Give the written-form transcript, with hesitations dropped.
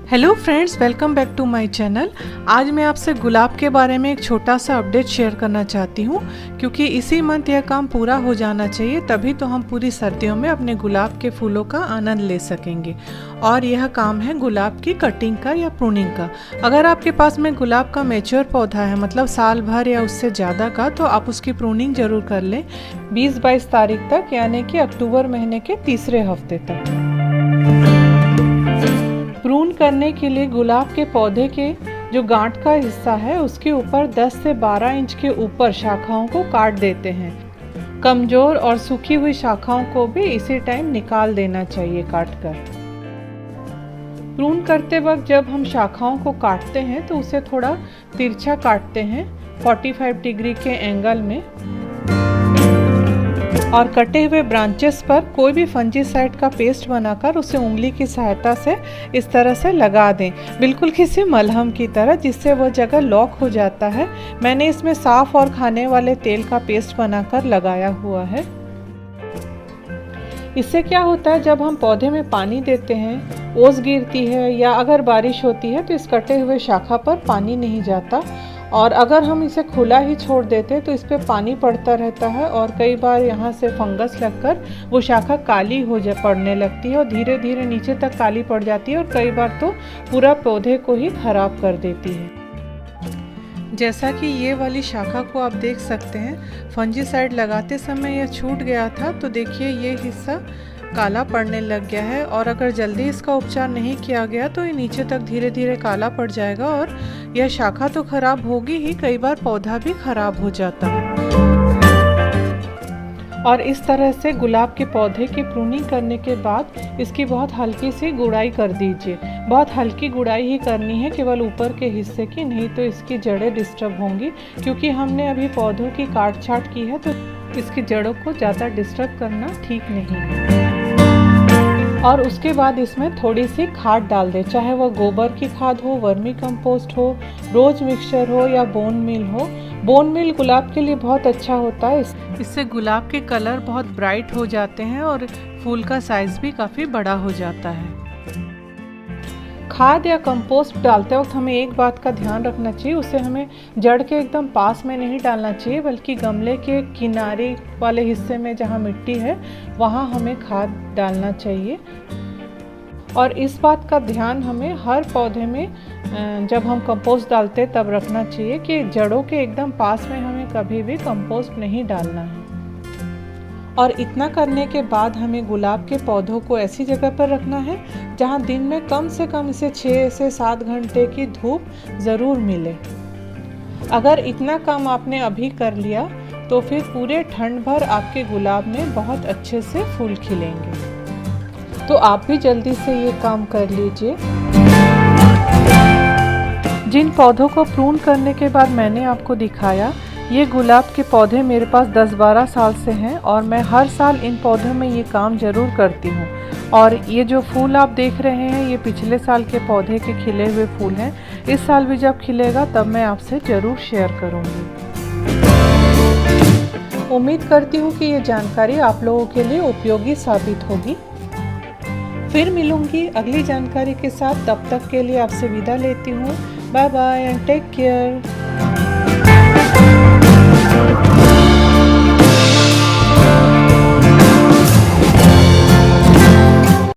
Hello friends, welcome back to my channel. आज मैं आपसे गुलाब के बारे में एक छोटा सा अपडेट शेयर करना चाहती हूँ, क्योंकि इसी मंथ यह काम पूरा हो जाना चाहिए, तभी तो हम पूरी सर्दियों में अपने गुलाब के फूलों का आनंद ले सकेंगे। और यह काम है गुलाब की कटिंग का या प्रूनिंग का। अगर आपके पास में गुलाब का मैच्योर पौधा है, मतलब साल भर या उससे ज़्यादा का, तो आप उसकी प्रूनिंग ज़रूर कर लें 20-22 तारीख तक, यानी कि अक्टूबर महीने के तीसरे हफ्ते तक। प्रून करने के लिए गुलाब के पौधे के जो गांठ का हिस्सा है उसके ऊपर 10 से 12 इंच के ऊपर शाखाओं को काट देते हैं। कमजोर और सूखी हुई शाखाओं को भी इसी टाइम निकाल देना चाहिए काटकर। प्रून करते वक्त जब हम शाखाओं को काटते हैं तो उसे थोड़ा तिरछा काटते हैं 45 डिग्री के एंगल में, और कटे हुए ब्रांचेस पर कोई भी फंजीसाइड का पेस्ट बनाकर उसे उंगली की सहायता से इस तरह से लगा दें, बिल्कुल किसी मलहम की तरह, जिससे वह जगह लॉक हो जाता है। मैंने इसमें साफ और खाने वाले तेल का पेस्ट बनाकर लगाया हुआ है। इससे क्या होता है, जब हम पौधे में पानी देते हैं, ओस गिरती है या अगर बारिश होती है तो इस कटे हुए शाखा पर पानी नहीं जाता, और अगर हम इसे खुला ही छोड़ देते तो इस पर पानी पड़ता रहता है और कई बार यहाँ से फंगस लगकर वो शाखा काली पड़ने लगती है और धीरे धीरे नीचे तक काली पड़ जाती है, और कई बार तो पूरा पौधे को ही खराब कर देती है। जैसा कि ये वाली शाखा को आप देख सकते हैं, फंजीसाइड लगाते समय यह छूट गया था, तो देखिए ये हिस्सा काला पड़ने लग गया है, और अगर जल्दी इसका उपचार नहीं किया गया तो ये नीचे तक धीरे धीरे काला पड़ जाएगा और यह शाखा तो खराब होगी ही, कई बार पौधा भी खराब हो जाता है। और इस तरह से गुलाब के पौधे की प्रूनिंग करने के बाद इसकी बहुत हल्की सी गुड़ाई कर दीजिए। बहुत हल्की गुड़ाई ही करनी है, केवल ऊपर के हिस्से की, नहीं तो इसकी जड़ें डिस्टर्ब होंगी, क्योंकि हमने अभी पौधों की काट छाट की है तो इसकी जड़ों को ज़्यादा डिस्टर्ब करना ठीक नहीं है। और उसके बाद इसमें थोड़ी सी खाद डाल दें, चाहे वह गोबर की खाद हो, वर्मी कंपोस्ट हो, रोज मिक्सचर हो या बोन मील हो। बोन मील गुलाब के लिए बहुत अच्छा होता है, इससे गुलाब के कलर बहुत ब्राइट हो जाते हैं और फूल का साइज भी काफ़ी बड़ा हो जाता है। खाद या कंपोस्ट डालते वक्त हमें एक बात का ध्यान रखना चाहिए, उसे हमें जड़ के एकदम पास में नहीं डालना चाहिए, बल्कि गमले के किनारे वाले हिस्से में जहाँ मिट्टी है वहाँ हमें खाद डालना चाहिए। और इस बात का ध्यान हमें हर पौधे में जब हम कंपोस्ट डालते हैं तब रखना चाहिए कि जड़ों के एकदम पास में हमें कभी भी कंपोस्ट नहीं डालना है। और इतना करने के बाद हमें गुलाब के पौधों को ऐसी जगह पर रखना है जहां दिन में कम से कम इसे 6 से 7 घंटे की धूप ज़रूर मिले। अगर इतना काम आपने अभी कर लिया तो फिर पूरे ठंड भर आपके गुलाब में बहुत अच्छे से फूल खिलेंगे। तो आप भी जल्दी से ये काम कर लीजिए। जिन पौधों को प्रून करने के बाद मैंने आपको दिखाया, ये गुलाब के पौधे मेरे पास 10-12 साल से हैं और मैं हर साल इन पौधों में ये काम ज़रूर करती हूँ। और ये जो फूल आप देख रहे हैं, ये पिछले साल के पौधे के खिले हुए फूल हैं। इस साल भी जब खिलेगा तब मैं आपसे ज़रूर शेयर करूँगी। उम्मीद करती हूँ कि ये जानकारी आप लोगों के लिए उपयोगी साबित होगी। फिर मिलूँगी अगली जानकारी के साथ, तब तक के लिए आपसे विदा लेती हूँ। Bye bye and take care.